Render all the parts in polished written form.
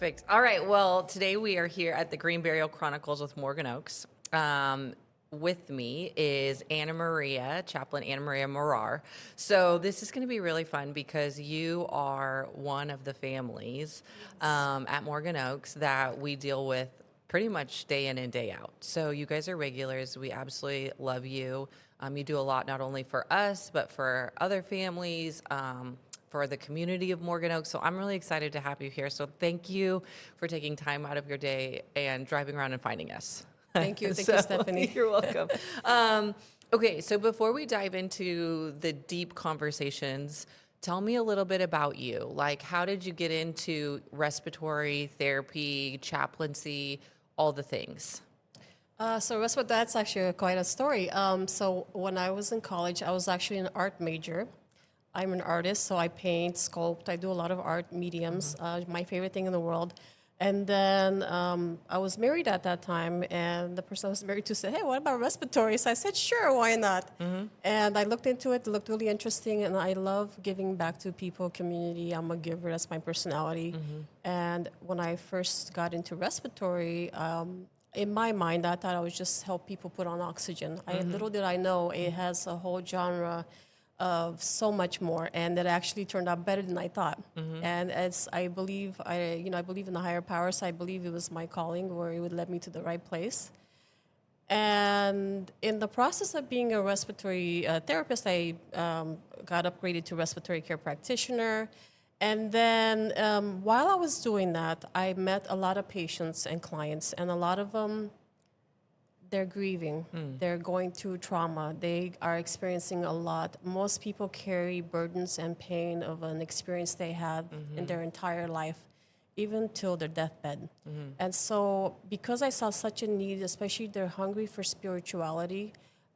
Perfect. All right. Well, today we are here at the Green Burial Chronicles with Morgan Oaks. With me is Chaplain Anna Maria Morar. So this is going to be really fun because you are one of the families at Morgan Oaks that we deal with pretty much day in and day out. So you guys are regulars. We absolutely love you. You do a lot not only for us, but for other families. For the community of Morgan Oaks. So I'm really excited to have you here. So thank you for taking time out of your day and driving around and finding us. Thank you. Thank you, Stephanie. You're welcome. Okay, so before we dive into the deep conversations, tell me a little bit about you. Like, how did you get into respiratory therapy, chaplaincy, all the things? That's actually quite a story. So when I was in college, I was actually an art major. I'm an artist, so I paint, sculpt. I do a lot of art mediums, my favorite thing in the world. And then I was married at that time, and the person I was married to said, hey, what about respiratory? So I said, sure, why not? And I looked into it. It looked really interesting, and I love giving back to people, community. I'm a giver. That's my personality. And when I first got into respiratory, in my mind, I thought I would just help people put on oxygen. Little did I know it has a whole genre of so much more, and it actually turned out better than I thought. And as I believe in the higher power, so I believe it was my calling where it would lead me to the right place. And in the process of being a respiratory therapist, I got upgraded to respiratory care practitioner. And then while I was doing that, I met a lot of patients and clients, and a lot of them, they're grieving. They're going through trauma. They are experiencing a lot. Most people carry burdens and pain of an experience they had in their entire life, even till their deathbed. And so because I saw such a need, especially they're hungry for spirituality,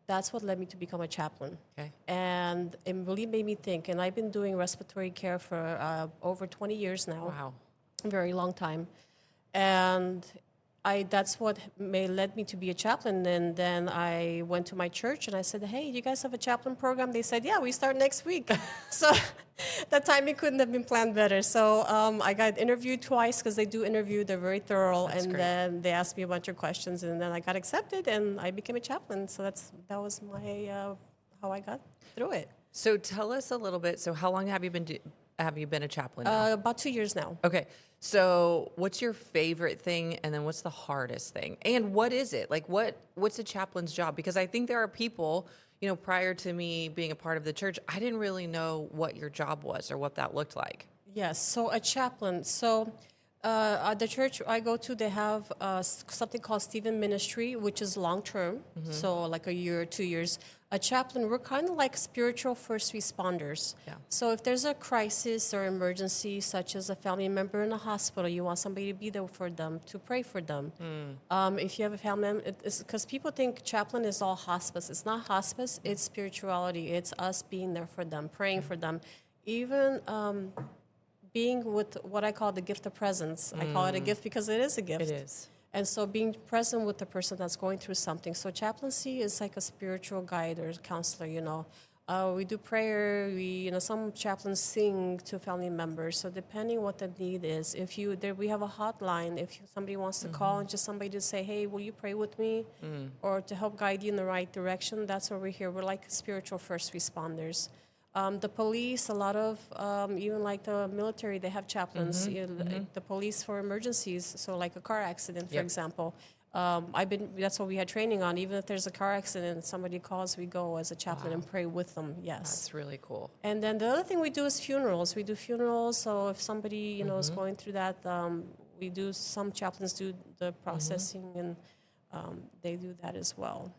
that's what led me to become a chaplain. Okay. And it really made me think. And I've been doing respiratory care for over 20 years now. Wow. A very long time. And that's what led me to be a chaplain. And then I went to my church and I said, hey, do you guys have a chaplain program? They said, yeah, we start next week. So that timing couldn't have been planned better. So I got interviewed twice because they do interview. They're very thorough. That's great. Then they asked me a bunch of questions, and then I got accepted and I became a chaplain. So that was my how I got through it. So tell us a little bit. So how long have you been a chaplain now? About 2 years now. Okay. So what's your favorite thing, and then what's the hardest thing? And what is it? Like, what's a chaplain's job? Because I think there are people, prior to me being a part of the church, I didn't really know what your job was or what that looked like. Yes, so a chaplain. So at the church I go to, they have something called Stephen Ministry, which is long-term, so like a year or 2 years. A chaplain, we're kind of like spiritual first responders. Yeah. So if there's a crisis or emergency, such as a family member in a hospital, you want somebody to be there for them, to pray for them. If you have a family member, it's because people think chaplain is all hospice. It's not hospice, it's spirituality. It's us being there for them, praying for them. Even being with what I call the gift of presence. I call it a gift because it is a gift. It is. And so being present with the person that's going through something. So chaplaincy is like a spiritual guide or counselor, We do prayer. Some chaplains sing to family members. So depending what the need is, we have a hotline. If somebody wants to call and just somebody to say, hey, will you pray with me? Or to help guide you in the right direction, that's where we're here. We're like spiritual first responders. The police, a lot of, even like the military, they have chaplains. The police for emergencies, so like a car accident, for example. That's what we had training on. Even if there's a car accident, somebody calls, we go as a chaplain and pray with them, yes. That's really cool. And then the other thing we do is funerals. We do funerals, so if somebody, is going through that, some chaplains do the processing, and they do that as well.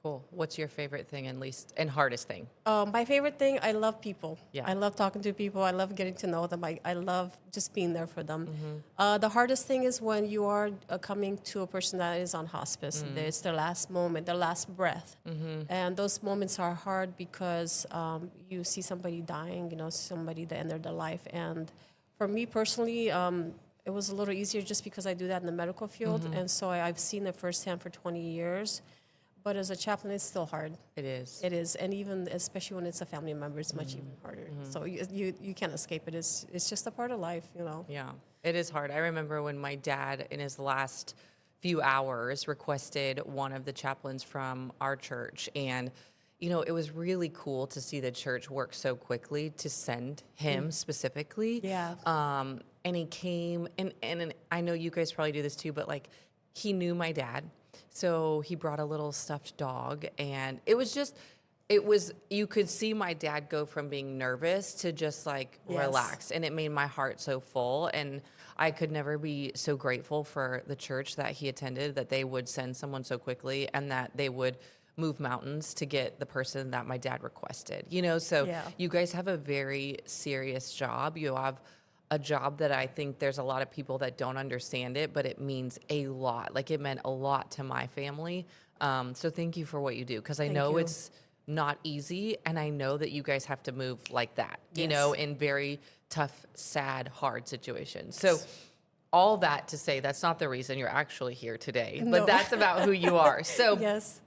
Cool. What's your favorite thing and hardest thing? My favorite thing, I love people. Yeah. I love talking to people. I love getting to know them. I love just being there for them. The hardest thing is when you are coming to a person that is on hospice. It's their last moment, their last breath. And those moments are hard because you see somebody dying, somebody that ended their life. And for me personally, it was a little easier just because I do that in the medical field. And so I've seen it firsthand for 20 years. But as a chaplain, it's still hard. It is. It is, and even especially when it's a family member, it's much even harder. So you can't escape it. It's just a part of life, Yeah. It is hard. I remember when my dad, in his last few hours, requested one of the chaplains from our church. And, it was really cool to see the church work so quickly to send him specifically. Yeah. And he came, and I know you guys probably do this too, but like he knew my dad. So he brought a little stuffed dog. And you could see my dad go from being nervous to just like Yes. relax. And it made my heart so full. And I could never be so grateful for the church that he attended, that they would send someone so quickly and that they would move mountains to get the person that my dad requested. So Yeah. you guys have a very serious job. You have a job that I think there's a lot of people that don't understand it, but it means a lot. Like it meant a lot to my family. So thank you for what you do, because I know you. it's not easy, and I know that you guys have to move like that, Yes. in very tough, sad, hard situations. So all that to say, that's not the reason you're actually here today, No. but that's about who you are. So Yes.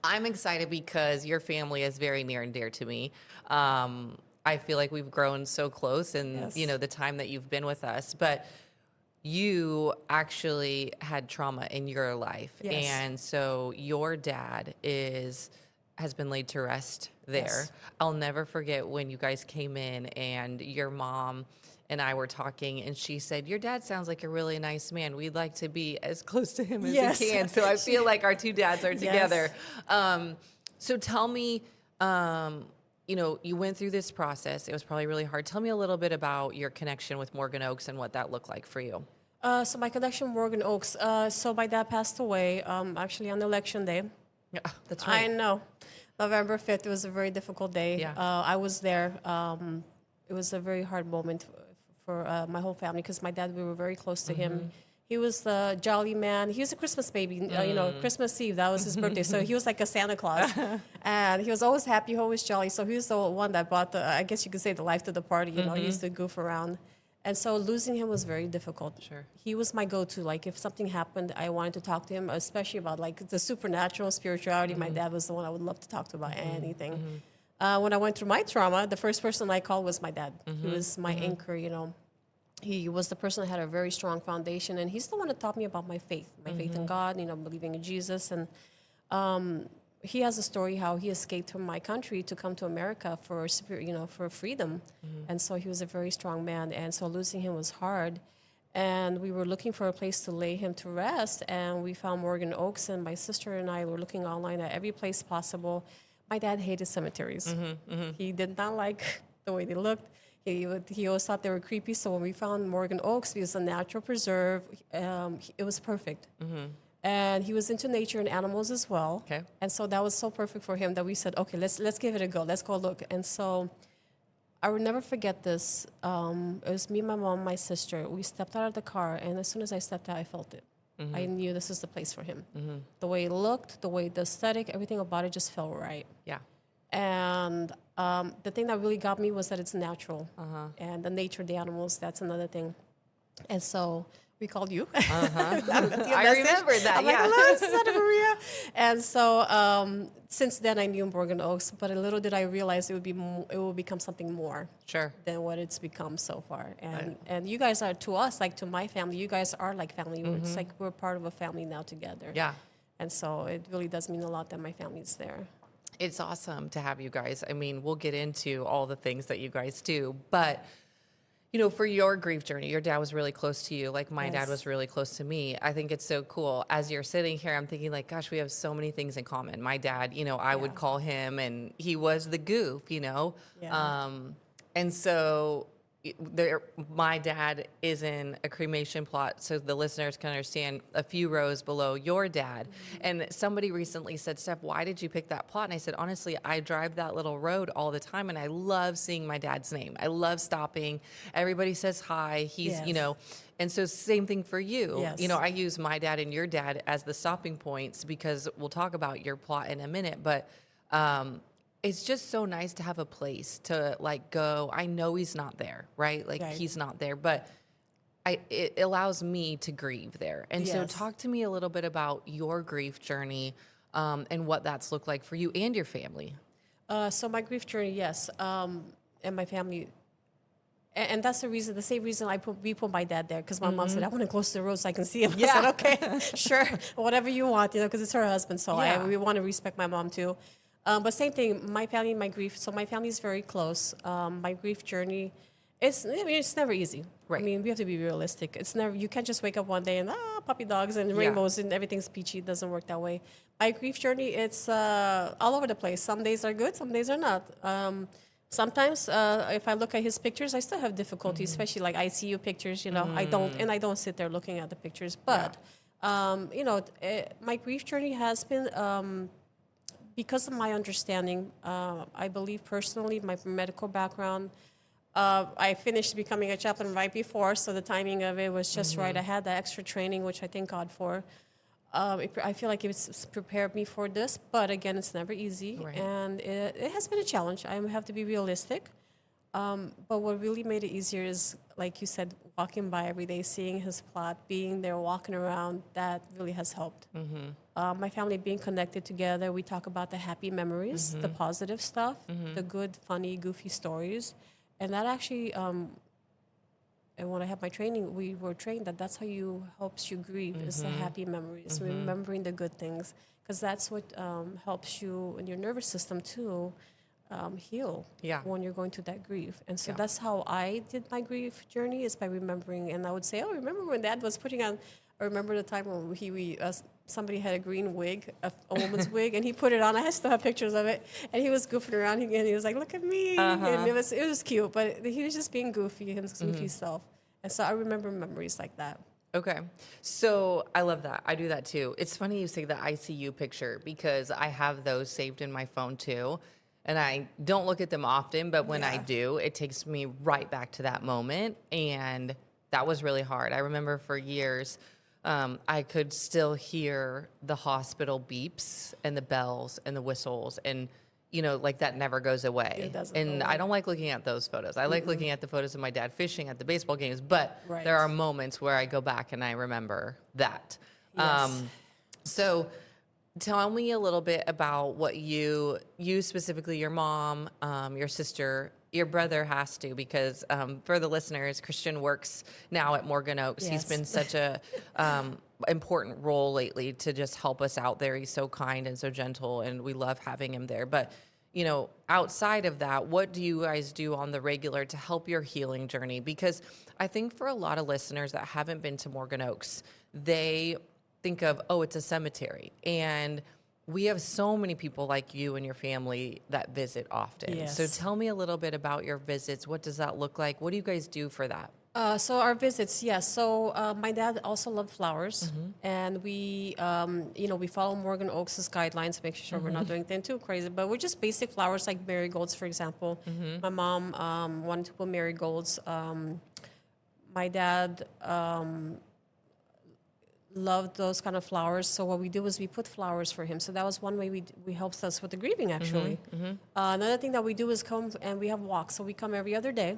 I'm excited because your family is very near and dear to me. I feel like we've grown so close in, Yes. the time that you've been with us, but you actually had trauma in your life. Yes. And so your dad has been laid to rest there. Yes. I'll never forget when you guys came in and your mom and I were talking, and she said, "Your dad sounds like a really nice man. We'd like to be as close to him as Yes. we can." So I feel like our two dads are together. So tell me, you went through this process. It was probably really hard. Tell me a little bit about your connection with Morgan Oaks and what that looked like for you. So my connection with Morgan Oaks. So my dad passed away actually on election day. Yeah, that's I right. know. November 5th, it was a very difficult day. Yeah. I was there. It was a very hard moment for my whole family, because my dad, we were very close to him. He was the jolly man. He was a Christmas baby. Christmas Eve, that was his birthday. So he was like a Santa Claus. And he was always happy, always jolly. So he was the one that brought I guess you could say, the life to the party. He used to goof around. And so losing him was very difficult. Sure. He was my go-to. Like if something happened, I wanted to talk to him, especially about like the supernatural spirituality. My dad was the one I would love to talk to about anything. When I went through my trauma, the first person I called was my dad. He was my anchor, He was the person that had a very strong foundation, and he's the one that taught me about my faith in God, believing in Jesus. And he has a story how he escaped from my country to come to America for for freedom. And so he was a very strong man, and so losing him was hard. And we were looking for a place to lay him to rest, and we found Morgan Oaks, and my sister and I were looking online at every place possible. My dad hated cemeteries. He did not like the way they looked. He always thought they were creepy. So when we found Morgan Oaks, it was a natural preserve. It was perfect. And he was into nature and animals as well. Okay. And so that was so perfect for him that we said, okay, let's give it a go. Let's go look. And so I will never forget this. It was me, my mom, my sister. We stepped out of the car, and as soon as I stepped out, I felt it. I knew this is the place for him. The way it looked, the aesthetic, everything about it just felt right. Yeah. And the thing that really got me was that it's natural. And the nature of the animals, that's another thing. And so we called you. I remember that, I'm like, hello, this is Ana Maria. And so since then, I knew Morgan Oaks, but a little did I realize it will become something more Sure. than what it's become so far. And you guys are, to us, like to my family, you guys are like family. It's like we're part of a family now together. Yeah. And so it really does mean a lot that my family's there. It's awesome to have you guys. I mean, we'll get into all the things that you guys do, but for your grief journey, your dad was really close to you. Like my dad Yes. was really close to me. I think it's so cool. As you're sitting here, I'm thinking like, gosh, we have so many things in common. My dad, I would call him, and he was the goof, Yeah. And so my dad is in a cremation plot, so the listeners can understand, a few rows below your dad. And somebody recently said, "Steph, why did you pick that plot?" And I said, honestly, I drive that little road all the time, and I love seeing my dad's name. I love stopping. Everybody says hi. He's, Yes. And so same thing for you. Yes. I use my dad and your dad as the stopping points, because we'll talk about your plot in a minute, but it's just so nice to have a place to like go. I know he's not there, right? Like Right. he's not there, but it allows me to grieve there. And so Yes. talk to me a little bit about your grief journey and what that's looked like for you and your family. So my grief journey, yes, and my family, And that's the same reason we put my dad there, because my mom said, I want to close the road so I can see him. Yeah. I said, okay, sure, whatever you want, because it's her husband, so Yeah. we want to respect my mom too. But same thing, my family, my grief. So my family is very close. My grief journey, it's never easy. Right. I mean, we have to be realistic. It's never, you can't just wake up one day and puppy dogs and Yeah. rainbows and everything's peachy. It doesn't work that way. My grief journey, it's all over the place. Some days are good, some days are not. Sometimes, if I look at his pictures, I still have difficulty, especially like ICU pictures. I don't sit there looking at the pictures. But my grief journey has been because of my understanding. I believe personally, my medical background. I finished becoming a chaplain right before, so the timing of it was just right. I had that extra training, which I thank God for. I feel like it's prepared me for this, but again, it's never easy, Right. and it has been a challenge. I have to be realistic. But what really made it easier is, like you said, walking by every day, seeing his plot, being there, walking around, that really has helped. My family being connected together, we talk about the happy memories, the positive stuff, the good, funny, goofy stories. And that actually, and when I had my training, we were trained that that's how helps you grieve, is the happy memories, remembering the good things, because that's what helps you and your nervous system too heal Yeah. when you're going through that grief. And so Yeah. that's how I did my grief journey, is by remembering. And I would say, remember when Dad was putting on, I remember the time when somebody had a green wig, a woman's wig, and he put it on. I still have pictures of it. And he was goofing around, and he was like, look at me. And it was cute, but he was just being goofy, his goofy self. And so I remember memories like that. Okay. So I love that. I do that too. It's funny you say the ICU picture, because I have those saved in my phone too. And I don't look at them often, but when I Yeah. do, it takes me right back to that moment. And that was really hard. I remember for years, I could still hear the hospital beeps and the bells and the whistles, and like that never goes away. It doesn't And go I away. don't like looking at those photos. I like looking at the photos of my dad fishing at the baseball games, but Right. there are moments where I go back and I remember that. Yes. So tell me a little bit about what you specifically, your mom, your sister, your brother has to, because for the listeners, Christian works now at Morgan Oaks. He's Yes. been such a important role lately to just help us out there. He's so kind and so gentle, and we love having him there. But outside of that, what do you guys do on the regular to help your healing journey? Because I think for a lot of listeners that haven't been to Morgan Oaks, they think of, it's a cemetery. And we have so many people like you and your family that visit often. Yes. So tell me a little bit about your visits. What does that look like? What do you guys do for that? So our visits, yes. So my dad also loved flowers, and we follow Morgan Oaks' guidelines, make sure we're not doing anything too crazy. But we're just basic flowers like marigolds, for example. My mom wanted to put marigolds. My dad loved those kind of flowers. So what we do is we put flowers for him. So that was one way we helped us with the grieving, actually. Another thing that we do is come and we have walks. So we come every other day.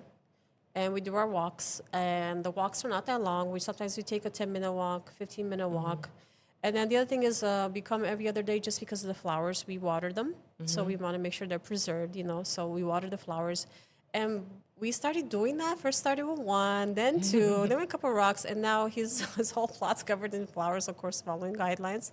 And we do our walks, and the walks are not that long. Sometimes we take a 10-minute walk, 15-minute walk. And then the other thing is we come every other day just because of the flowers. We water them, so we want to make sure they're preserved, so we water the flowers. And we started doing that. First started with one, then two, then a couple of rocks, and now his whole plot's covered in flowers, of course, following guidelines.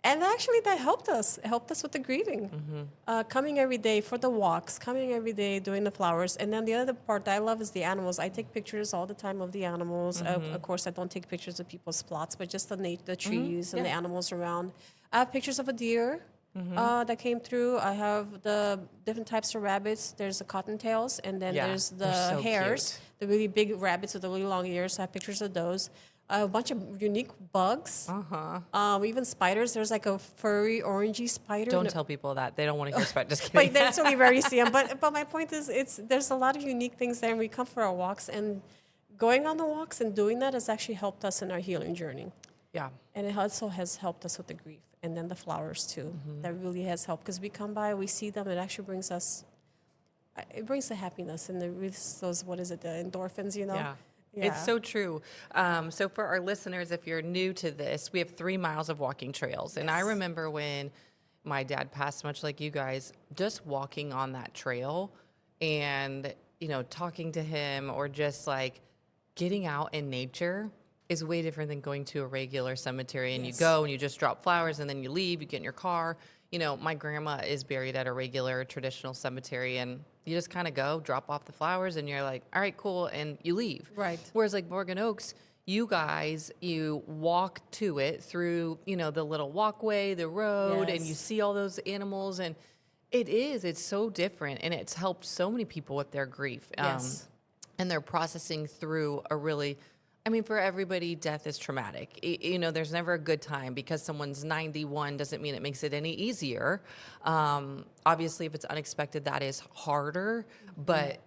And actually, that helped us. It helped us with the grieving. Coming every day for the walks, coming every day doing the flowers. And then the other part that I love is the animals. I take pictures all the time of the animals. Of course, I don't take pictures of people's plots, but just the trees and the animals around. I have pictures of a deer that came through. I have the different types of rabbits. There's the cottontails, and then Yeah, there's they're the so hares, the really big rabbits with the really long ears. I have pictures of those. A bunch of unique bugs. Even spiders. There's like a furry, orangey spider. Don't tell people that. They don't want to hear about. Just kidding. But that's only very see 'em. But my point is, there's a lot of unique things there, and we come for our walks, and going on the walks and doing that has actually helped us in our healing journey. Yeah. And it also has helped us with the grief, and then the flowers too. That really has helped, because we come by, we see them, it actually brings us. It brings the happiness and those the endorphins, Yeah. Yeah. It's so true. So for our listeners, if you're new to this, we have 3 miles of walking trails. And I remember when my dad passed, much like you guys, just walking on that trail. And talking to him or just like getting out in nature is way different than going to a regular cemetery and you Yes. go and you just drop flowers and then you leave, you get in your car. My grandma is buried at a regular traditional cemetery and you just kind of go, drop off the flowers and you're like, all right, cool. And you leave. Right. Whereas like Morgan Oaks, you walk to it through, the little walkway, the road, and you Yes. see all those animals and it's so different and it's helped so many people with their grief. Yes. And they're processing through for everybody, death is traumatic. There's never a good time because someone's 91 doesn't mean it makes it any easier. Obviously, if it's unexpected, that is harder, but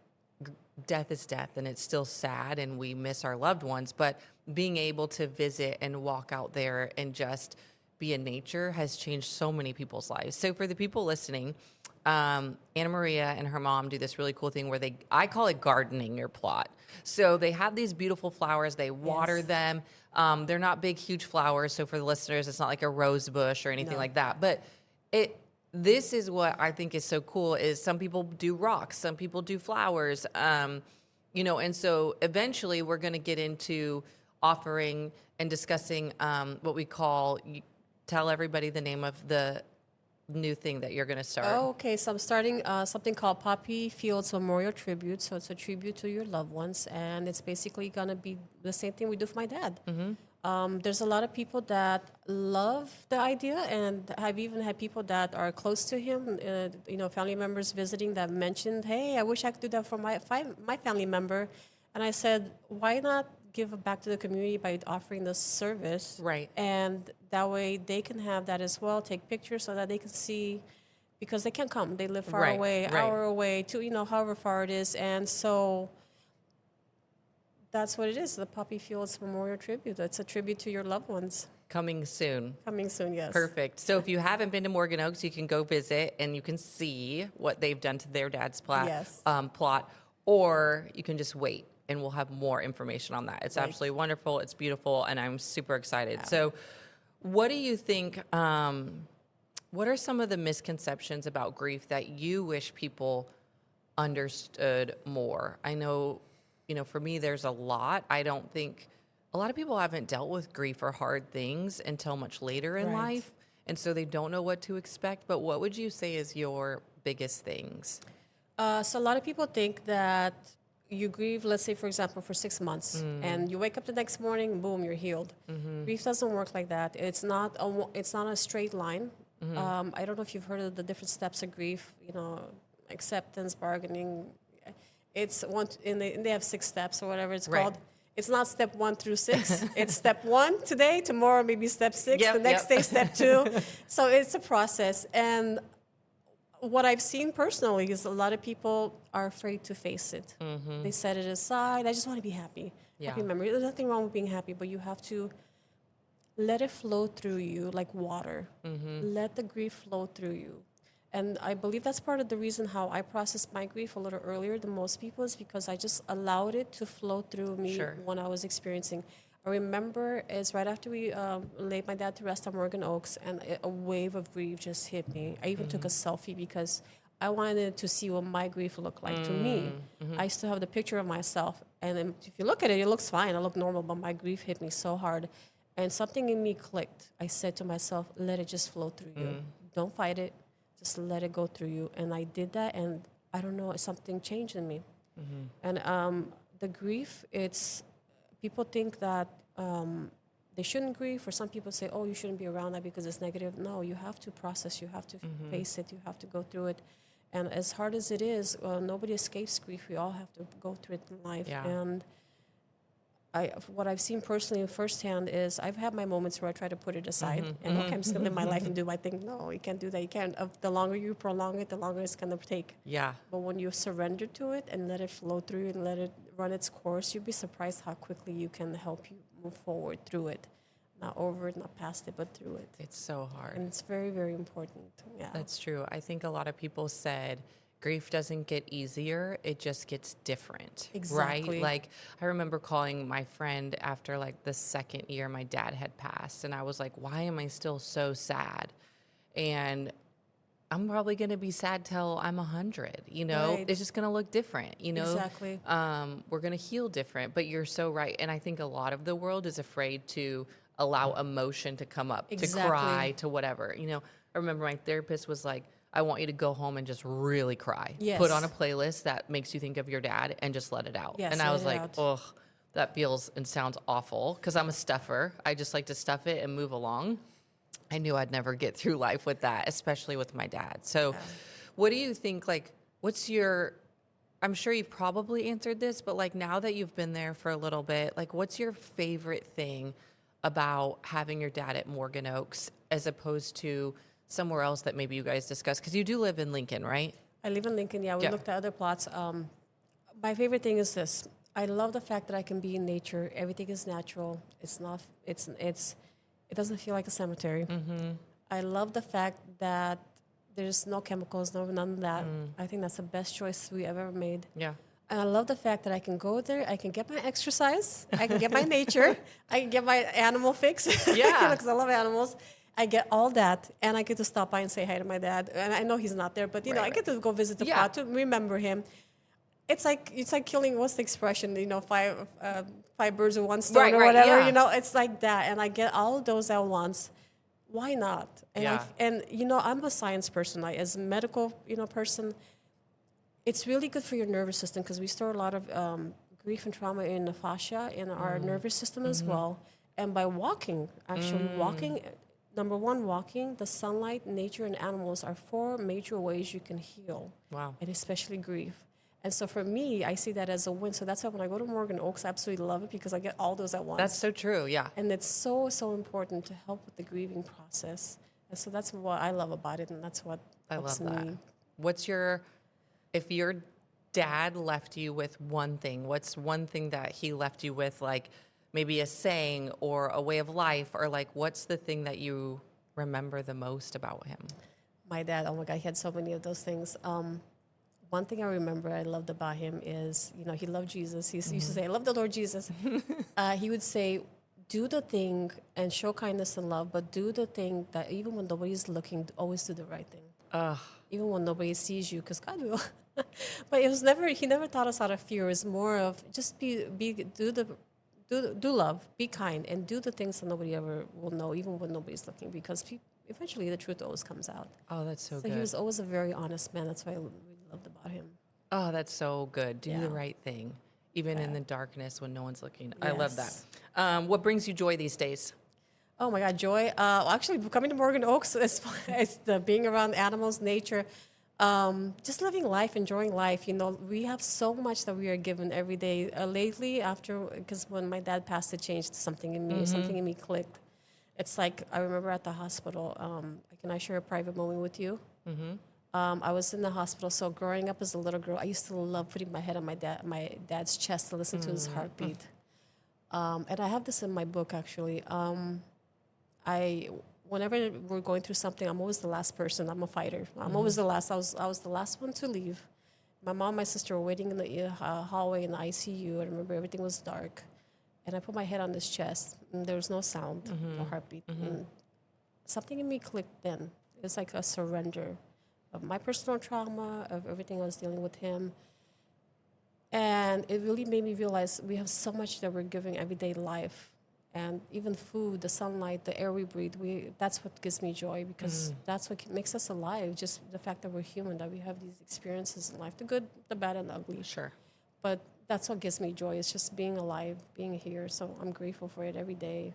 death is death and it's still sad and we miss our loved ones. But being able to visit and walk out there and just be in nature has changed so many people's lives. So for the people listening, Anna Maria and her mom do this really cool thing where I call it gardening your plot. So they have these beautiful flowers, they water Yes. them. They're not big, huge flowers. So for the listeners, it's not like a rose bush or anything No. like that. But this is what I think is so cool is some people do rocks, some people do flowers. And so eventually we're going to get into offering and discussing what we call, tell everybody the name of the new thing that you're going to start. Oh, okay. So I'm starting something called Poppy Fields Memorial Tribute. So it's a tribute to your loved ones, and it's basically gonna be the same thing we do for my dad. There's a lot of people that love the idea, and I've even had people that are close to him, family members visiting that mentioned, "Hey, I wish I could do that for my family member," and I said, "Why not give back to the community by offering this service?" Right. And that way they can have that as well, take pictures so that they can see, because they can't come. They live far Right, away, right. hour away, however far it is. And so that's what it is, the Poppy Fields Memorial Tribute. It's a tribute to your loved ones. Coming soon. Coming soon, yes. Perfect. So if you haven't been to Morgan Oaks, you can go visit and you can see what they've done to their dad's Yes. plot, or you can just wait and we'll have more information on that. It's Right. absolutely wonderful. It's beautiful, and I'm super excited. So what do you think, what are some of the misconceptions about grief that you wish people understood more? I know, for me, there's a lot. I don't think a lot of people haven't dealt with grief or hard things until much later in Right. life. And so they don't know what to expect. But what would you say is your biggest things? So a lot of people think that you grieve, let's say, for example, for 6 months, and you wake up the next morning, boom, you're healed. Grief doesn't work like that. It's not a straight line. I don't know if you've heard of the different steps of grief. Acceptance, bargaining. It's one, and they have 6 steps or whatever it's Right. called. It's not step 1 through 6. It's step 1 today, tomorrow maybe step 6, Yep, the next yep. day step 2. So it's a process. And what I've seen personally is a lot of people are afraid to face it. They set it aside. I just want to be happy. Yeah. Happy memory. There's nothing wrong with being happy, but you have to let it flow through you like water. Let the grief flow through you. And I believe that's part of the reason how I processed my grief a little earlier than most people, is because I just allowed it to flow through me Sure. when I was experiencing. I remember is right after we laid my dad to rest on Morgan Oaks, and a wave of grief just hit me. I even took a selfie because I wanted to see what my grief looked like to me. I still have the picture of myself, and then if you look at it, it looks fine. I look normal, but my grief hit me so hard, and something in me clicked. I said to myself, "Let it just flow through you. Don't fight it. Just let it go through you." And I did that, and I don't know, something changed in me. And the grief, it's people think that they shouldn't grieve, or some people say, "Oh, you shouldn't be around that because it's negative." No, you have to process, you have to face it, you have to go through it. And as hard as it is, nobody escapes grief. We all have to go through it in life. Yeah. And what I've seen personally firsthand is I've had my moments where I try to put it aside and okay, I'm just gonna live my life and do my thing. No, you can't do that. You can't. The longer you prolong it, the longer it's gonna take. Yeah. But when you surrender to it and let it flow through you and let it run its course, you'll be surprised how quickly you can help you move forward through it. Not over it, not past it, but through it. It's so hard. And it's very, very important. Yeah. That's true. I think a lot of people said grief doesn't get easier, it just gets different. Exactly. Right? Like, I remember calling my friend after like the second year my dad had passed, and I was like, why am I still so sad? And I'm probably going to be sad till I'm 100, you know, Right. it's just going to look different, you know, Exactly. we're going to heal different, but you're so right. And I think a lot of the world is afraid to allow emotion to come up, to Exactly. cry, to whatever, you know. I remember my therapist was like, I want you to go home and just really cry. Put on a Yes. playlist that makes you think of your dad and just let it out. And Yes, I let was it like, out. ugh, that feels and sounds awful because I'm a stuffer. I just like to stuff it and move along. I knew I'd never get through life with that, especially with my dad. So, what do you think? Like, what's your, I'm sure you've probably answered this, but like now that you've been there for a little bit, like, what's your favorite thing about having your dad at Morgan Oaks as opposed to somewhere else that maybe you guys discussed? Because you do live in Lincoln, right? I live in Lincoln. Yeah, we Yeah. looked at other plots. My favorite thing is this. I love the fact that I can be in nature. Everything is natural. It's not. It doesn't feel like a cemetery. I love the fact that there's no chemicals, none of that. I think that's the best choice we ever made. Yeah. And I love the fact that I can go there, I can get my exercise, I can get my nature, I can get my animal fix, Yeah. because I love animals. I get all that, and I get to stop by and say hi to my dad. And I know he's not there, but you know, Right, I get to go visit the Yeah. plot to remember him. It's like killing. What's the expression? You know, five birds with one stone, Right, or right, whatever. yeah. You know, it's like that, and I get all of those at once. Why not? And Yeah. and you know, I'm a science person. As a medical, person, it's really good for your nervous system because we store a lot of grief and trauma in the fascia in our nervous system as well. And by walking, actually walking, number one, walking, the sunlight, nature, and animals are four major ways you can heal. Wow. And especially grief. And so for me, I see that as a win. So that's why when I go to Morgan Oaks, I absolutely love it because I get all those at once. That's so true. Yeah. And it's so, so important to help with the grieving process. And so that's what I love about it, and that's what I helps love that. me. What's your, if your dad left you with one thing, what's one thing that he left you with, like maybe a saying or a way of life, or like what's the thing that you remember the most about him? My dad, oh my God, he had so many of those things. One thing I remember I loved about him is, he loved Jesus. He used to say, I love the Lord Jesus. He would say, do the thing and show kindness and love, but do the thing that even when nobody's looking, always do the right thing. Ugh. Even when nobody sees you, because God will. But he never taught us out of fear. It was more of just do love, be kind, and do the things that nobody ever will know, even when nobody's looking, because eventually the truth always comes out. Oh, that's so So good. he was always a very honest man. That's what I really loved about him. Oh, that's so good. Do the Yeah. right thing, even in the darkness when no one's looking. I love that. Yes. What brings you joy these days? Oh my God, joy. Actually, coming to Morgan Oaks is it's the being around animals, nature, just living life, enjoying life. We have so much that we are given every day. Lately, because when my dad passed, it changed something in me. Something in me clicked. It's like I remember at the hospital. Can I share a private moment with you? I was in the hospital. So growing up as a little girl, I used to love putting my head on my dad's chest to listen to his heartbeat. And I have this in my book actually. Whenever we're going through something, I'm always the last person. I'm a fighter. I'm always the last. I was the last one to leave. My mom and my sister were waiting in the hallway in the ICU. I remember everything was dark. And I put my head on his chest, and there was no sound, no heartbeat. And something in me clicked then. It was like a surrender of my personal trauma, of everything I was dealing with him. And it really made me realize we have so much that we're giving everyday life. And even food, the sunlight, the air we breathe, that's what gives me joy because that's what makes us alive. Just the fact that we're human, that we have these experiences in life, the good, the bad, and the ugly. Sure. But that's what gives me joy. It's just being alive, being here. So I'm grateful for it every day.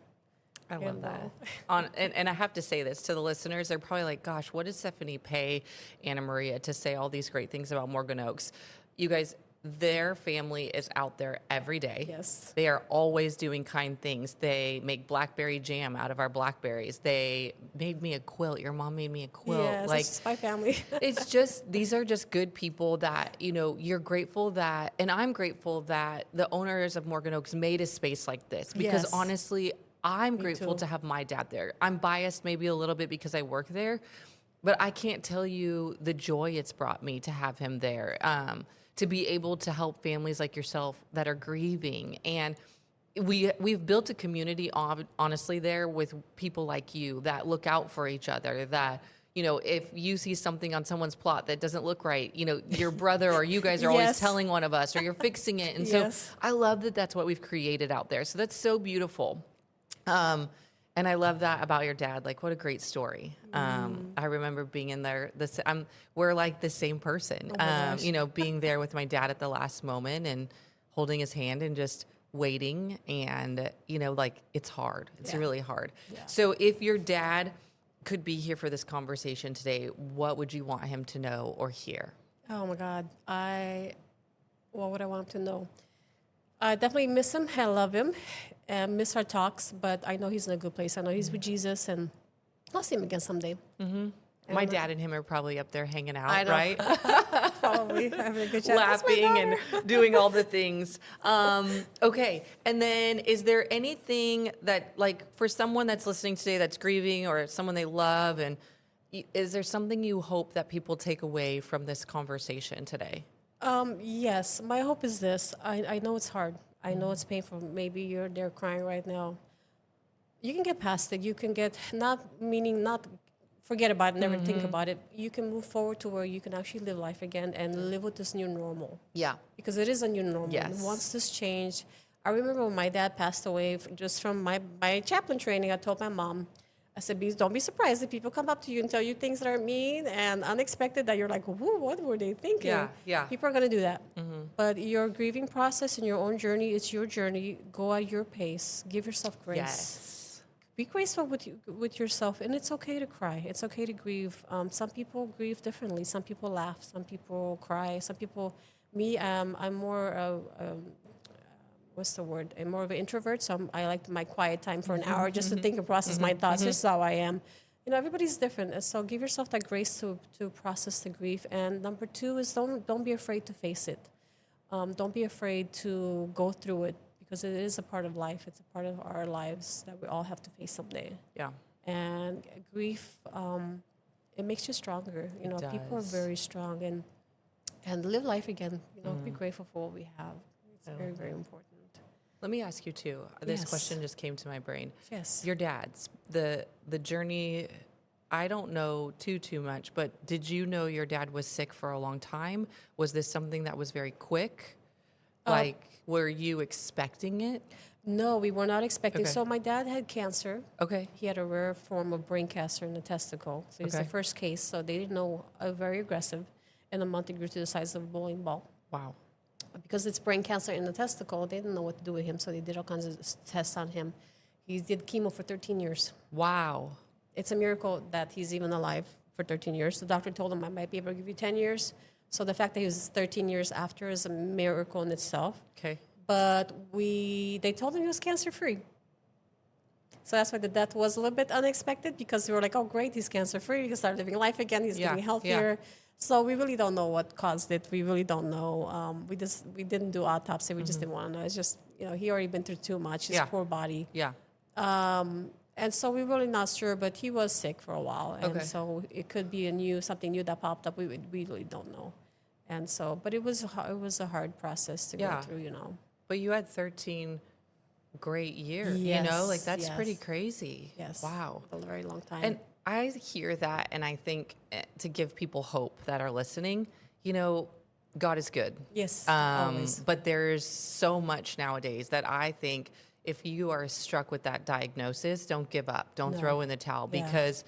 I love that. And I have to say this to the listeners. They're probably like, gosh, what does Stephanie pay Anna Maria to say all these great things about Morgan Oaks? You guys, their family is out there every day. Yes. They are always doing kind things. They make blackberry jam out of our blackberries. They made me a quilt. Your mom made me a quilt. Yes, Like, it's just my family. it's just, these are just good people that, you're grateful that, and I'm grateful that the owners of Morgan Oaks made a space like this because Yes. honestly, I'm grateful too. to have my dad there. I'm biased maybe a little bit because I work there, but I can't tell you the joy it's brought me to have him there, to be able to help families like yourself that are grieving. And we've built a community, honestly, there with people like you that look out for each other, that if you see something on someone's plot that doesn't look right, your brother or you guys are always Yes. telling one of us, or you're fixing it. And Yes. so I love that that's what we've created out there. So that's so beautiful. And I love that about your dad. Like, what a great story. I remember being in there. We're like the same person. Oh my gosh. Being there with my dad at the last moment and holding his hand and just waiting. And like, it's hard. It's Yeah. really hard. Yeah. So if your dad could be here for this conversation today, what would you want him to know or hear? Oh my God. What would I want him to know? I definitely miss him. I love him and miss our talks, but I know he's in a good place. I know he's with Jesus, and I'll see him again someday. My dad and him are probably up there hanging I out, know. right? Probably having a good chat. That's my Laughing and daughter. doing all the things. Okay. And then is there anything that, like, for someone that's listening today that's grieving or someone they love, and is there something you hope that people take away from this conversation today? Yes, my hope is this. I know it's hard. I know it's painful. Maybe you're there crying right now. You can get past it. You can not forget about it, never think about it. You can move forward to where you can actually live life again and live with this new normal. Yeah. Because it is a new normal. Yes. Once this changed, I remember when my dad passed away, just from my chaplain training, I told my mom, I said, don't be surprised if people come up to you and tell you things that are mean and unexpected that you're like, whoa, what were they thinking? Yeah. People are going to do that. But your grieving process and your own journey, it's your journey. Go at your pace. Give yourself grace. Yes. Be graceful with yourself, and it's okay to cry. It's okay to grieve. Some people grieve differently. Some people laugh. Some people cry. Some people, I'm more what's the word? I'm more of an introvert, so I like my quiet time for an hour just to think and process my thoughts. Just how I am. Everybody's different, and so give yourself that grace to process the grief. And number two is don't be afraid to face it. Don't be afraid to go through it, because it is a part of life. It's a part of our lives that we all have to face someday. Yeah. And grief, it makes you stronger. People are does. very strong, and live life again. Be grateful for what we have. It's very, very important. Let me ask you too. This Yes. question just came to my brain. Yes. Your dad's, the journey, I don't know too much, but did you know your dad was sick for a long time? Was this something that was very quick? Were you expecting it? No, we were not expecting. Okay. So my dad had cancer. Okay. He had a rare form of brain cancer in the testicle. So he was the Okay. first case. So they didn't know, very aggressive. In a month, it grew to the size of a bowling ball. Wow. Because it's brain cancer in the testicle, they didn't know what to do with him. So they did all kinds of tests on him. He did chemo for 13 years. Wow. It's a miracle that he's even alive for 13 years. The doctor told him, I might be able to give you 10 years. So the fact that he was 13 years after is a miracle in itself. Okay. But they told him he was cancer-free. So that's why the death was a little bit unexpected, because we were like, oh, great, he's cancer-free. He can start living life again. He's Yeah, getting healthier. So we really don't know what caused it. We really don't know. We didn't do autopsy. We just didn't want to know. It's just, he already been through too much, his Yeah. poor body. Yeah. And so we're really not sure, but he was sick for a while. And Okay. so it could be something new that popped up. We really don't know. And so, but it was a hard process to Yeah. go through, But you had 13 great years, Yes, like that's pretty yes. crazy. Yes. Wow. A very long time. And I hear that, and I think to give people hope that are listening, God is good. yes, always. But there's so much nowadays that I think if you are struck with that diagnosis, don't give up. Don't No. throw in the towel, Yeah. because,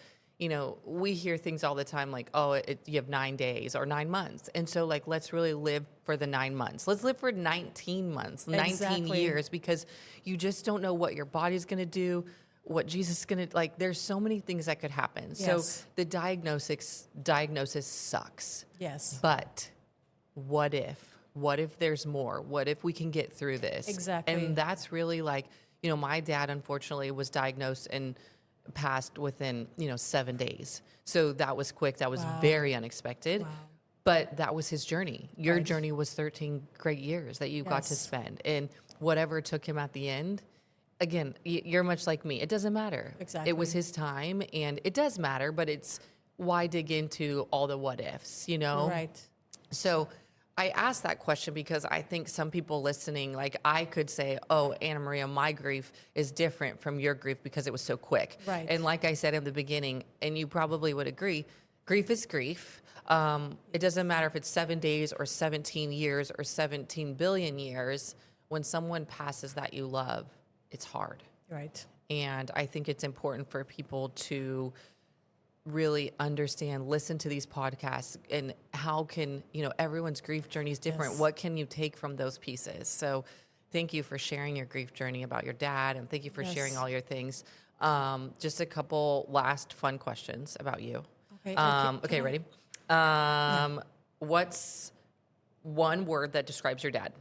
we hear things all the time like, oh, you have 9 days or 9 months. And so, like, let's really live for the 9 months. Let's live for 19 months, 19 Exactly. years, because you just don't know what your body's going to do, what Jesus is going to, like, there's so many things that could happen. Yes. So the diagnosis sucks. Yes, But what if? What if there's more? What if we can get through this? Exactly. And that's really like, my dad unfortunately was diagnosed and passed within, 7 days. So that was quick. That was Wow. very unexpected. Wow. But that was his journey. Your Right. journey was 13 great years that you got to Yes. spend. And whatever took him at the end, again, you're much like me. It doesn't matter. Exactly. It was his time, and it does matter, but it's why dig into all the what ifs, right. So I asked that question because I think some people listening, like I could say, oh, Anna Maria, my grief is different from your grief because it was so quick. Right. And like I said in the beginning, and you probably would agree, grief is grief. It doesn't matter if it's 7 days or 17 years or 17 billion years. When someone passes that you love, it's hard. Right. And I think it's important for people to really understand, listen to these podcasts, and how can, everyone's grief journey is different. Yes. What can you take from those pieces? So thank you for sharing your grief journey about your dad, and thank you for sharing Yes. all your things. Just a couple last fun questions about you. Okay. Okay, ready? What's one word that describes your dad?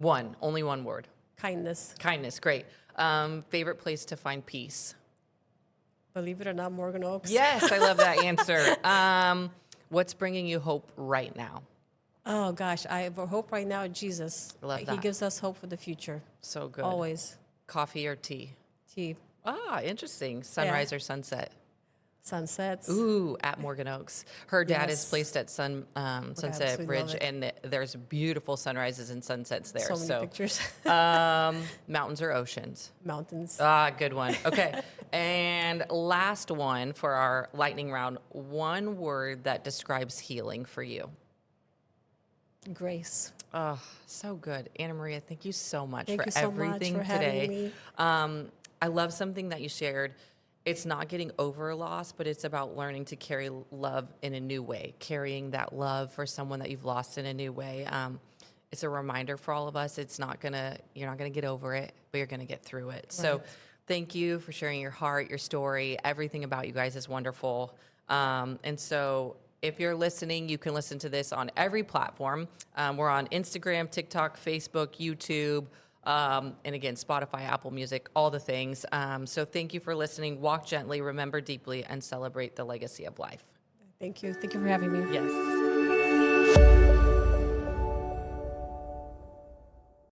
Only one word. Kindness. Kindness, great. Favorite place to find peace? Believe it or not, Morgan Oaks. Yes, I love that answer. What's bringing you hope right now? Oh gosh, I have hope right now in Jesus. Love He that. gives us hope for the future. So good. Always. Coffee or tea? Tea. Interesting. Sunrise or sunset? Sunsets. Ooh, at Morgan Oaks. Her dad is Yes. placed at Sunset absolutely Bridge, love it. and there's beautiful sunrises and sunsets there. So many pictures. Mountains or oceans? Mountains. Good one. Okay. And last one for our lightning round. One word that describes healing for you. Grace. Oh, so good. Anna Maria, thank you so much Thank for you so everything much for today. having me. I love something that you shared. It's not getting over loss, but it's about learning to carry love in a new way, carrying that love for someone that you've lost in a new way. It's a reminder for all of us. You're not gonna get over it, but you're gonna get through it. So thank you for sharing your heart, your story. Everything about you guys is wonderful. And so if you're listening, you can listen to this on every platform. We're on Instagram, TikTok, Facebook, YouTube, and again, Spotify, Apple Music, all the things. So thank you for listening. Walk gently, remember deeply, and celebrate the legacy of life. Thank you. Thank you for having me. Yes.